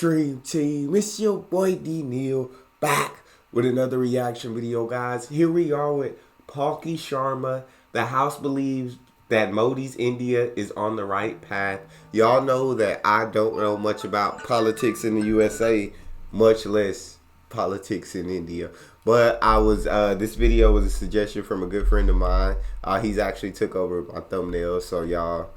Dream Team? It's your boy D Neil back with another reaction video, guys. Here we are with Palki Sharma. The House believes that Modi's India is on the right path. Y'all know that I don't know much about politics in the USA, much less politics in India. But this video was a suggestion from a good friend of mine. He's actually took over my thumbnails, so y'all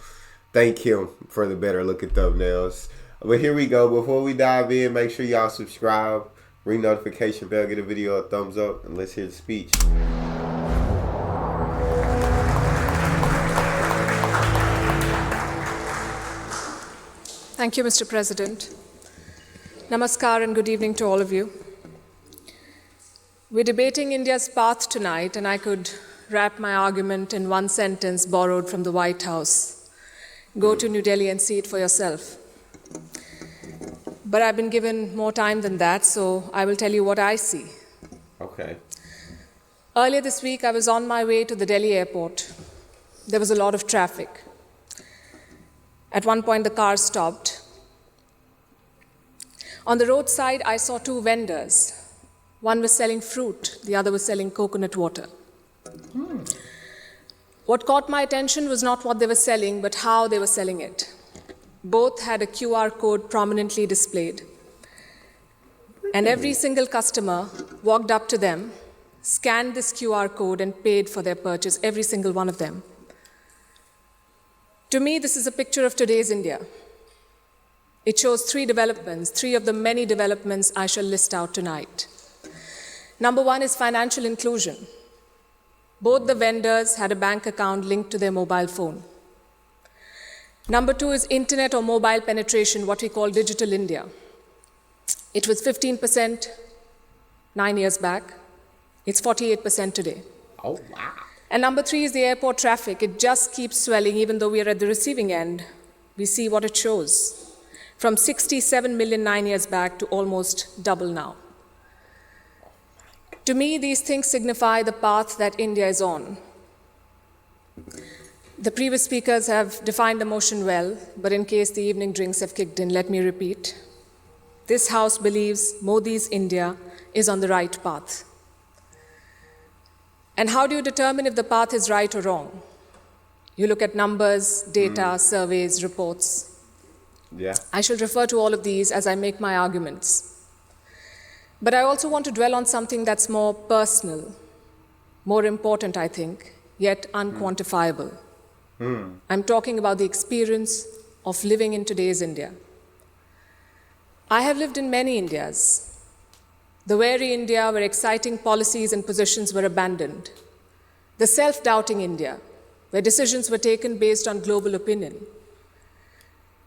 thank him for the better looking thumbnails. But here we go. Before we dive in, make sure y'all subscribe, ring notification bell, get a video a thumbs up, and let's hear the speech. Thank you, Mr. President. Namaskar and good evening to all of you. We're debating India's path tonight, and I could wrap my argument in one sentence borrowed from the White House. Go to New Delhi and see it for yourself. But I've been given more time than that, so I will tell you what I see. Okay. Earlier this week, I was on my way to the Delhi airport. There was a lot of traffic. At one point, the car stopped. On the roadside, I saw two vendors. One was selling fruit, the other was selling coconut water. What caught my attention was not what they were selling, but how they were selling it. Both had a QR code prominently displayed. And every single customer walked up to them, scanned this QR code, and paid for their purchase, every single one of them. To me, this is a picture of today's India. It shows three developments, three of the many developments I shall list out tonight. Number one is financial inclusion. Both the vendors had a bank account linked to their mobile phone. Number two is internet or mobile penetration, what we call digital India. It was 15% 9 years back. It's 48% today. Oh, wow. And number three is the airport traffic. It just keeps swelling, even though we are at the receiving end. We see what it shows. From 67 million 9 years back to almost double now. To me, these things signify the path that India is on. The previous speakers have defined the motion well, but in case the evening drinks have kicked in, let me repeat. This House believes Modi's India is on the right path. And how do you determine if the path is right or wrong? You look at numbers, data, surveys, reports. Yeah. I shall refer to all of these as I make my arguments. But I also want to dwell on something that's more personal, more important, I think, yet unquantifiable. I'm talking about the experience of living in today's India. I have lived in many Indias. The wary India where exciting policies and positions were abandoned. The self-doubting India, where decisions were taken based on global opinion.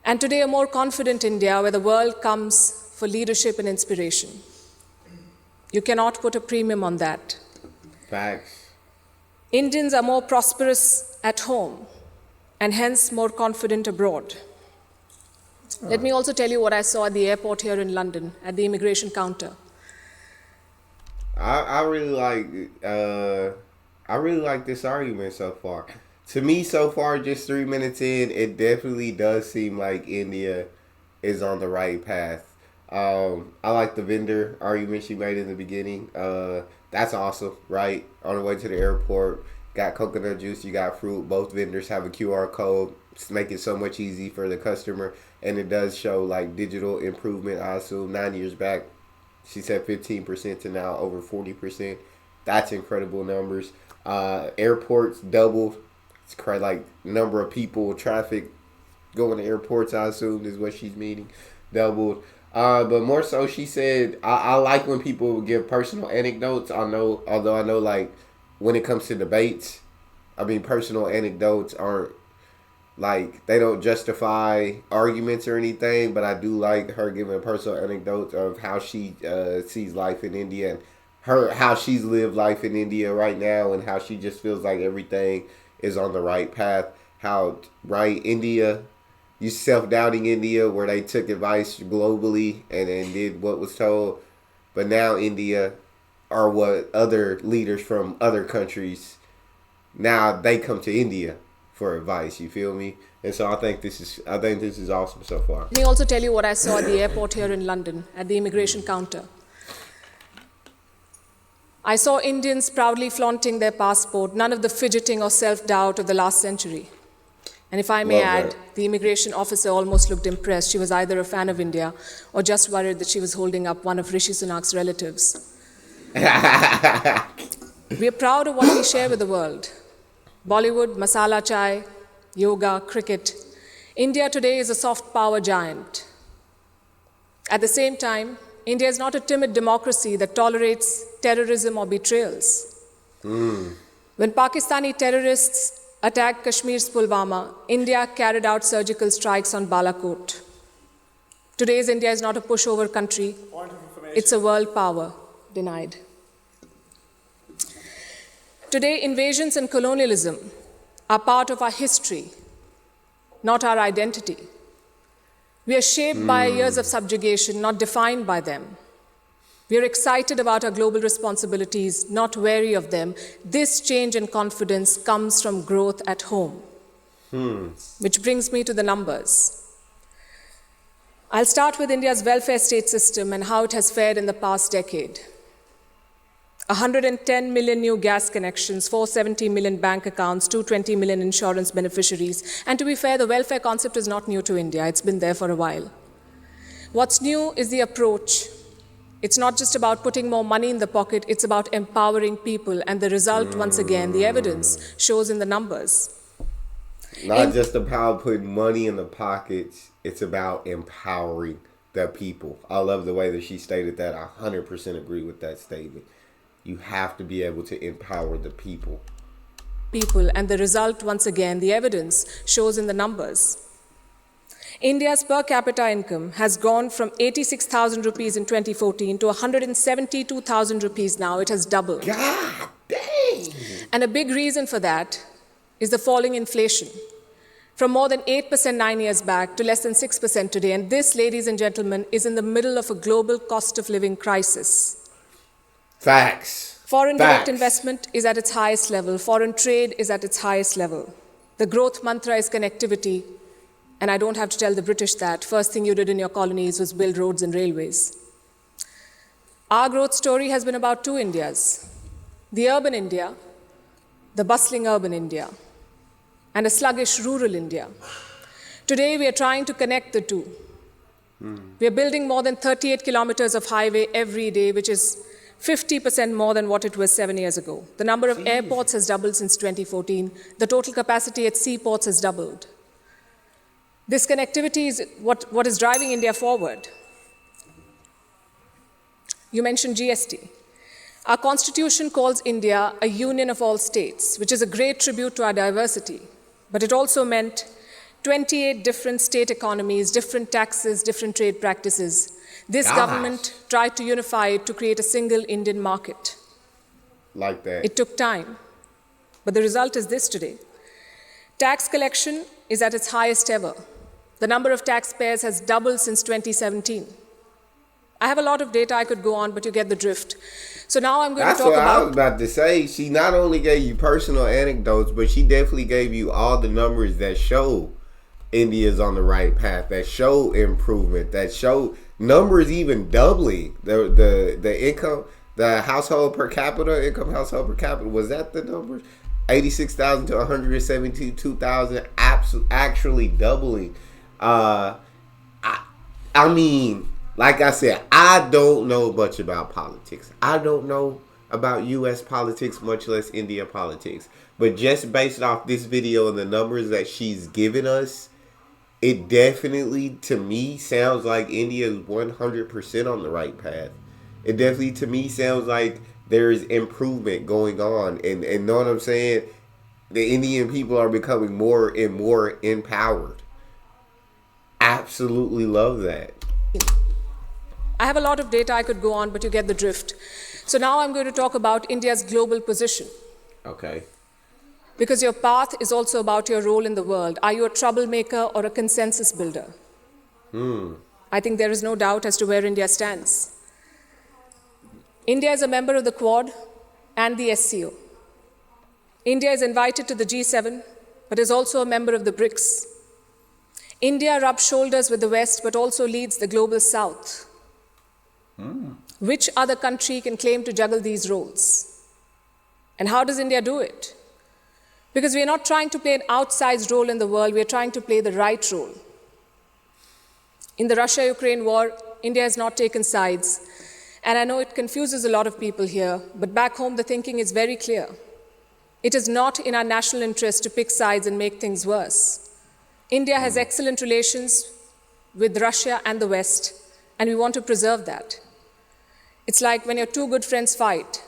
And today a more confident India where the world comes for leadership and inspiration. You cannot put a premium on that. Facts. Indians are more prosperous at home and hence more confident abroad. Let me also tell you what I saw at the airport here in London, at the immigration counter. I really like this argument so far. To me, so far, just 3 minutes in, it definitely does seem like India is on the right path. I like the vendor argument she made in the beginning. That's awesome, right? On the way to the airport, got coconut juice, you got fruit. Both vendors have a QR code. It's making it so much easy for the customer. And it does show like digital improvement. I assume 9 years back, she said 15% to now over 40%. That's incredible numbers. Airports doubled. It's crazy, like number of people, traffic going to airports, I assume is what she's meaning. Doubled. But more so, she said, I like when people give personal anecdotes. Although I know, like, when it comes to debates, I mean, personal anecdotes aren't, like, they don't justify arguments or anything. But I do like her giving personal anecdotes of how she sees life in India and how she's lived life in India right now and how she just feels like everything is on the right path. How, right, India... You self-doubting India where they took advice globally and did what was told. But now India are what other leaders from other countries, now they come to India for advice. You feel me? And so I think this is awesome so far. Let me also tell you what I saw at the airport here in London, at the immigration counter. I saw Indians proudly flaunting their passport, none of the fidgeting or self-doubt of the last century. And if I may add, the immigration officer almost looked impressed. She was either a fan of India or just worried that she was holding up one of Rishi Sunak's relatives. We are proud of what we share with the world. Bollywood, masala chai, yoga, cricket. India today is a soft power giant. At the same time, India is not a timid democracy that tolerates terrorism or betrayals. When Pakistani terrorists attacked Kashmir's Pulwama, India carried out surgical strikes on Balakot. Today's India is not a pushover country. It's a world power denied. Today, invasions and colonialism are part of our history, not our identity. We are shaped by years of subjugation, not defined by them. We are excited about our global responsibilities, not wary of them. This change in confidence comes from growth at home. Which brings me to the numbers. I'll start with India's welfare state system and how it has fared in the past decade. 110 million new gas connections, 470 million bank accounts, 220 million insurance beneficiaries. And to be fair, the welfare concept is not new to India. It's been there for a while. What's new is the approach. It's not just about putting more money in the pocket, it's about empowering people. And the result, once again, the evidence shows in the numbers. Not just about putting money in the pockets, it's about empowering the people. I love the way that she stated that. I 100% agree with that statement. You have to be able to empower the people. And the result, once again, the evidence shows in the numbers. India's per capita income has gone from 86,000 rupees in 2014 to 172,000 rupees now. It has doubled. God dang! And a big reason for that is the falling inflation. From more than 8% 9 years back to less than 6% today. And this, ladies and gentlemen, is in the middle of a global cost of living crisis. Facts. Foreign direct investment is at its highest level. Foreign trade is at its highest level. The growth mantra is connectivity. And I don't have to tell the British that. First thing you did in your colonies was build roads and railways. Our growth story has been about two Indias. The urban India, the bustling urban India, and a sluggish rural India. Today we are trying to connect the two. We are building more than 38 kilometers of highway every day, which is 50% more than what it was 7 years ago. The number of airports has doubled since 2014. The total capacity at seaports has doubled. This connectivity is what is driving India forward. You mentioned GST. Our constitution calls India a union of all states, which is a great tribute to our diversity. But it also meant 28 different state economies, different taxes, different trade practices. This government tried to unify it to create a single Indian market. Like that. It took time. But the result is this today. Tax collection is at its highest ever. The number of taxpayers has doubled since 2017. I have a lot of data I could go on, but you get the drift. So now I'm going to talk about... That's what I was about to say. She not only gave you personal anecdotes, but she definitely gave you all the numbers that show India's on the right path, that show improvement, that show numbers even doubling. The income, the household per capita, household per capita, was that the numbers? 86,000 to 172,000, actually doubling. I mean, like I said, I don't know much about politics. I don't know about U.S. politics, much less India politics. But just based off this video and the numbers that she's given us, it definitely, to me, sounds like India is 100% on the right path. It definitely, to me, sounds like there's improvement going on. And know what I'm saying? The Indian people are becoming more and more empowered. Absolutely love that. I have a lot of data I could go on, but you get the drift. So now I'm going to talk about India's global position. Okay. Because your path is also about your role in the world. Are you a troublemaker or a consensus builder? I think there is no doubt as to where India stands. India is a member of the Quad and the SCO. India is invited to the G7 but is also a member of the BRICS. India rubs shoulders with the West, but also leads the global South. Which other country can claim to juggle these roles? And how does India do it? Because we are not trying to play an outsized role in the world, we are trying to play the right role. In the Russia-Ukraine war, India has not taken sides. And I know it confuses a lot of people here, but back home the thinking is very clear. It is not in our national interest to pick sides and make things worse. India has excellent relations with Russia and the West, and we want to preserve that. It's like when your two good friends fight.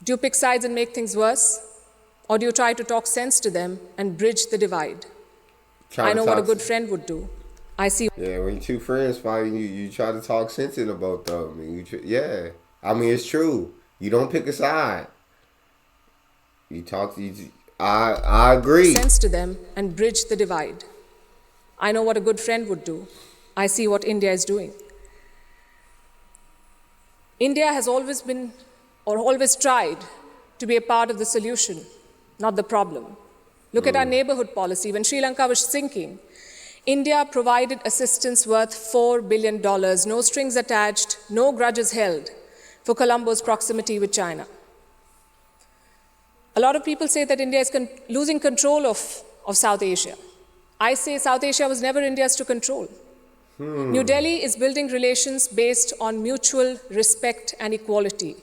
Do you pick sides and make things worse? Or do you try to talk sense to them and bridge the divide? I know what a good friend would do. I see. Yeah, when two friends fighting, you try to talk sense into both of them. Yeah, I mean, it's true. You don't pick a side. You talk. I agree. Sense to them and bridge the divide. I know what a good friend would do. I see what India is doing. India has always been, or always tried, to be a part of the solution, not the problem. Look at our neighborhood policy. When Sri Lanka was sinking, India provided assistance worth $4 billion, no strings attached, no grudges held, for Colombo's proximity with China. A lot of people say that India is losing control of South Asia. I say South Asia was never India's to control. New Delhi is building relations based on mutual respect and equality,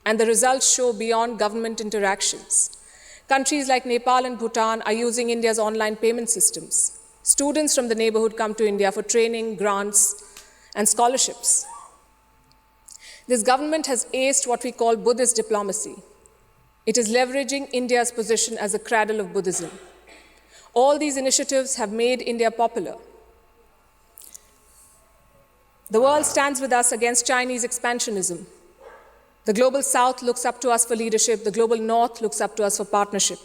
and the results show beyond government interactions. Countries like Nepal and Bhutan are using India's online payment systems. Students from the neighborhood come to India for training, grants, and scholarships. This government has aced what we call Buddhist diplomacy. It is leveraging India's position as a cradle of Buddhism. All these initiatives have made India popular. The world stands with us against Chinese expansionism. The global South looks up to us for leadership. The global North looks up to us for partnership.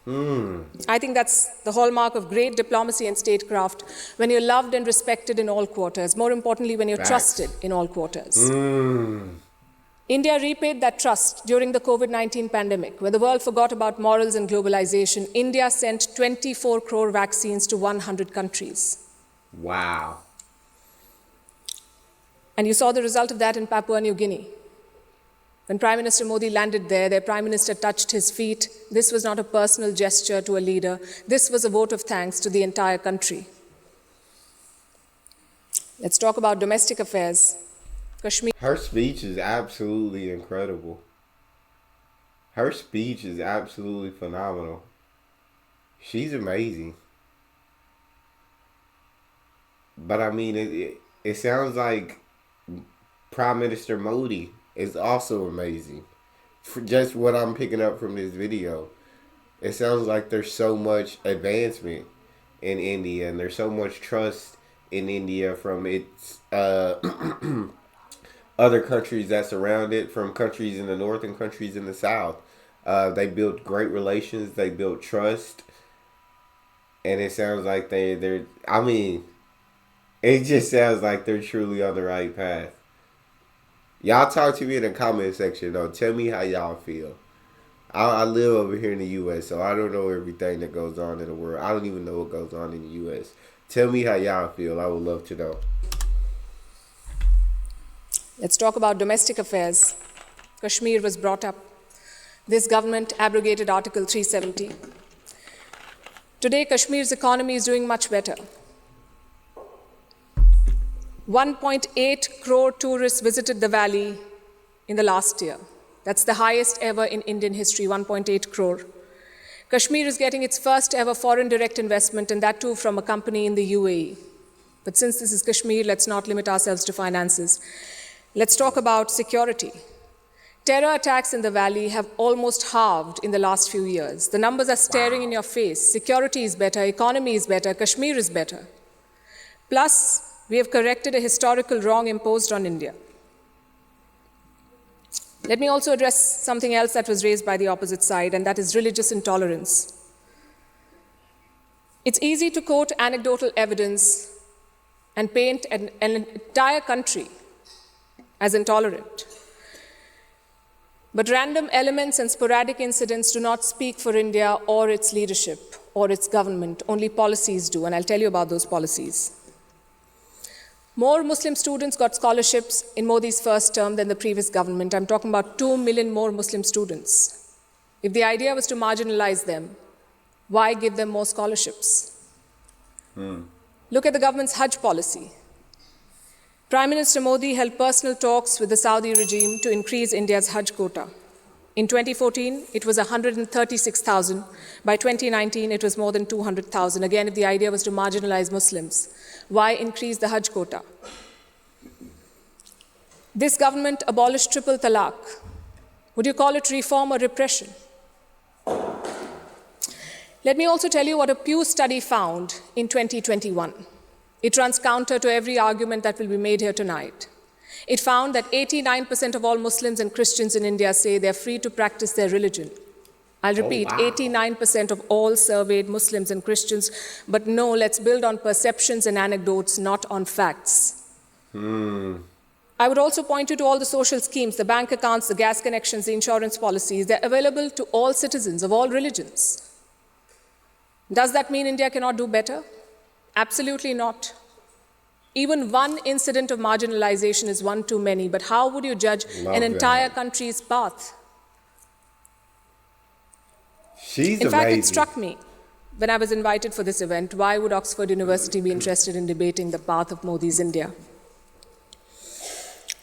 I think that's the hallmark of great diplomacy and statecraft, when you're loved and respected in all quarters. More importantly, when you're trusted in all quarters. India repaid that trust during the COVID-19 pandemic. When the world forgot about morals and globalization, India sent 24 crore vaccines to 100 countries. Wow. And you saw the result of that in Papua New Guinea. When Prime Minister Modi landed there, their Prime Minister touched his feet. This was not a personal gesture to a leader. This was a vote of thanks to the entire country. Let's talk about domestic affairs. Kashmir. Her speech is absolutely incredible. Her speech is absolutely phenomenal. She's amazing. But I mean, it sounds like Prime Minister Modi is also amazing. For just what I'm picking up from this video, it sounds like there's so much advancement in India, and there's so much trust in India from its other countries that surround it, from countries in the north and countries in the south. They built great relations. They built trust, and it sounds like they're. I mean, it just sounds like they're truly on the right path. Y'all talk to me in the comment section, though. Tell me how y'all feel. I live over here in the U.S., so I don't know everything that goes on in the world. I don't even know what goes on in the U.S. Tell me how y'all feel. I would love to know. Let's talk about domestic affairs. Kashmir was brought up. This government abrogated Article 370. Today, Kashmir's economy is doing much better. 1.8 crore tourists visited the valley in the last year. That's the highest ever in Indian history, 1.8 crore. Kashmir is getting its first ever foreign direct investment, and that too from a company in the UAE. But since this is Kashmir, let's not limit ourselves to finances. Let's talk about security. Terror attacks in the valley have almost halved in the last few years. The numbers are staring in your face. Security is better, economy is better, Kashmir is better. Plus, we have corrected a historical wrong imposed on India. Let me also address something else that was raised by the opposite side, and that is religious intolerance. It's easy to quote anecdotal evidence and paint an entire country as intolerant. But random elements and sporadic incidents do not speak for India or its leadership. or its government. Only policies do, and I'll tell you about those policies. More Muslim students got scholarships in Modi's first term than the previous government. I'm talking about 2 million more Muslim students. If the idea was to marginalize them, why give them more scholarships? Look at the government's Hajj policy. Prime Minister Modi held personal talks with the Saudi regime to increase India's Hajj quota. In 2014, it was 136,000. By 2019, it was more than 200,000. Again, if the idea was to marginalize Muslims, why increase the Hajj quota? This government abolished triple talaq. Would you call it reform or repression? Let me also tell you what a Pew study found in 2021. It runs counter to every argument that will be made here tonight. It found that 89% of all Muslims and Christians in India say they're free to practice their religion. I'll repeat, 89% of all surveyed Muslims and Christians, but no, let's build on perceptions and anecdotes, not on facts. I would also point you to all the social schemes, the bank accounts, the gas connections, the insurance policies. They're available to all citizens of all religions. Does that mean India cannot do better? Absolutely not. Even one incident of marginalization is one too many, but how would you judge an entire country's path? She's In fact, amazing. it struck me when I was invited for this event, why would Oxford University be interested in debating the path of Modi's India?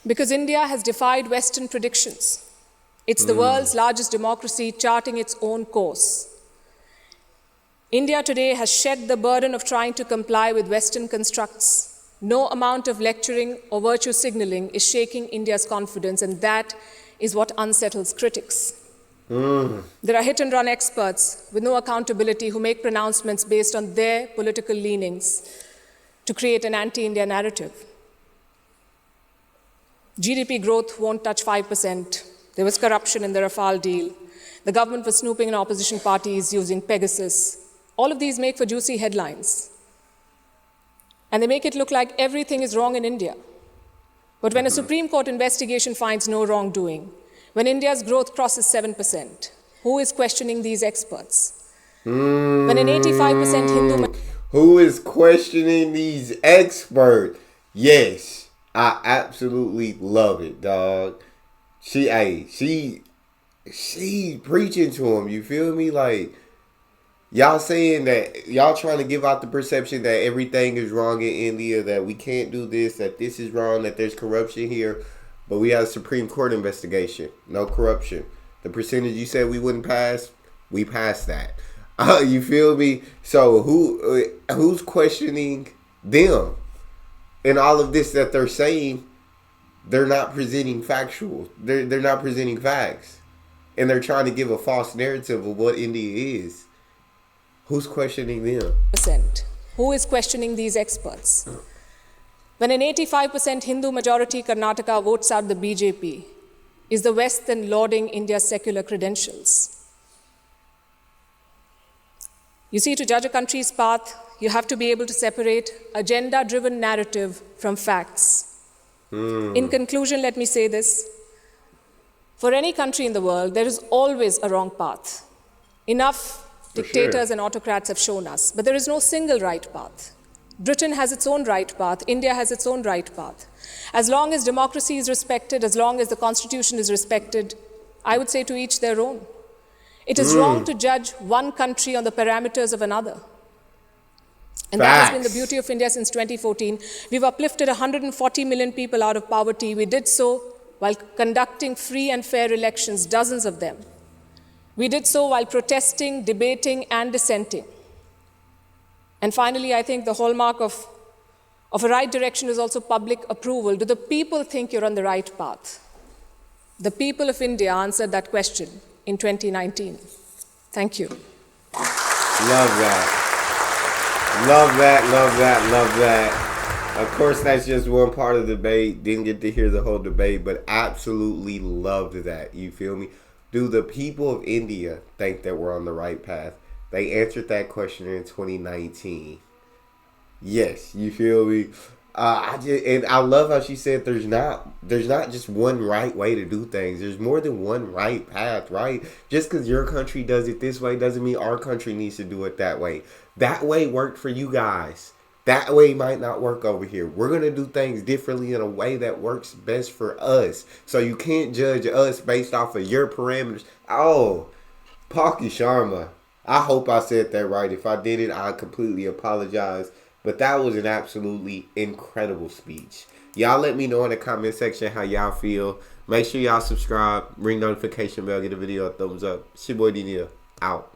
Because India has defied Western predictions. It's the world's largest democracy charting its own course. India today has shed the burden of trying to comply with Western constructs. No amount of lecturing or virtue signaling is shaking India's confidence, and that is what unsettles critics. There are hit-and-run experts with no accountability who make pronouncements based on their political leanings to create an anti-India narrative. GDP growth won't touch 5%. There was corruption in the Rafale deal. The government was snooping in opposition parties using Pegasus. All of these make for juicy headlines. And they make it look like everything is wrong in India. But when a Supreme Court investigation finds no wrongdoing, when India's growth crosses 7%, who is questioning these experts? When an 85% Hindu... Who is questioning these experts? Yes, I absolutely love it, dog. She preaching to him, you feel me? Like, y'all saying that, y'all trying to give out the perception that everything is wrong in India, that we can't do this, that this is wrong, that there's corruption here. But we had a Supreme Court investigation. No corruption. The percentage you said we wouldn't pass, we passed that. You feel me? So who's questioning them? And all of this that they're saying, they're not presenting factual. They're not presenting facts. And they're trying to give a false narrative of what India is. Who's questioning them? Who is questioning these experts? When an 85% Hindu majority Karnataka votes out the BJP, is the West then lauding India's secular credentials? You see, to judge a country's path, you have to be able to separate agenda-driven narrative from facts. In conclusion, let me say this. For any country in the world, there is always a wrong path. Enough dictators and autocrats have shown us, but there is no single right path. Britain has its own right path. India has its own right path. As long as democracy is respected, as long as the Constitution is respected, I would say to each their own. It is wrong to judge one country on the parameters of another. And that has been the beauty of India since 2014. We've uplifted 140 million people out of poverty. We did so while conducting free and fair elections, dozens of them. We did so while protesting, debating, and dissenting. And finally, I think the hallmark of a right direction is also public approval. Do the people think you're on the right path? The people of India answered that question in 2019. Thank you. Love that. Love that, love that, love that. Of course, that's just one part of the debate. Didn't get to hear the whole debate, but absolutely loved that. You feel me? Do the people of India think that we're on the right path? They answered that question in 2019. Yes, you feel me? I love how she said there's not just one right way to do things. There's more than one right path, right? Just because your country does it this way doesn't mean our country needs to do it that way. That way worked for you guys. That way might not work over here. We're gonna do things differently in a way that works best for us. So you can't judge us based off of your parameters. Oh, Palki Sharma. I hope I said that right. If I didn't, I completely apologize. But that was an absolutely incredible speech. Y'all let me know in the comment section how y'all feel. Make sure y'all subscribe, ring notification bell, get the video a thumbs up. It's your boy D. Neal. Out.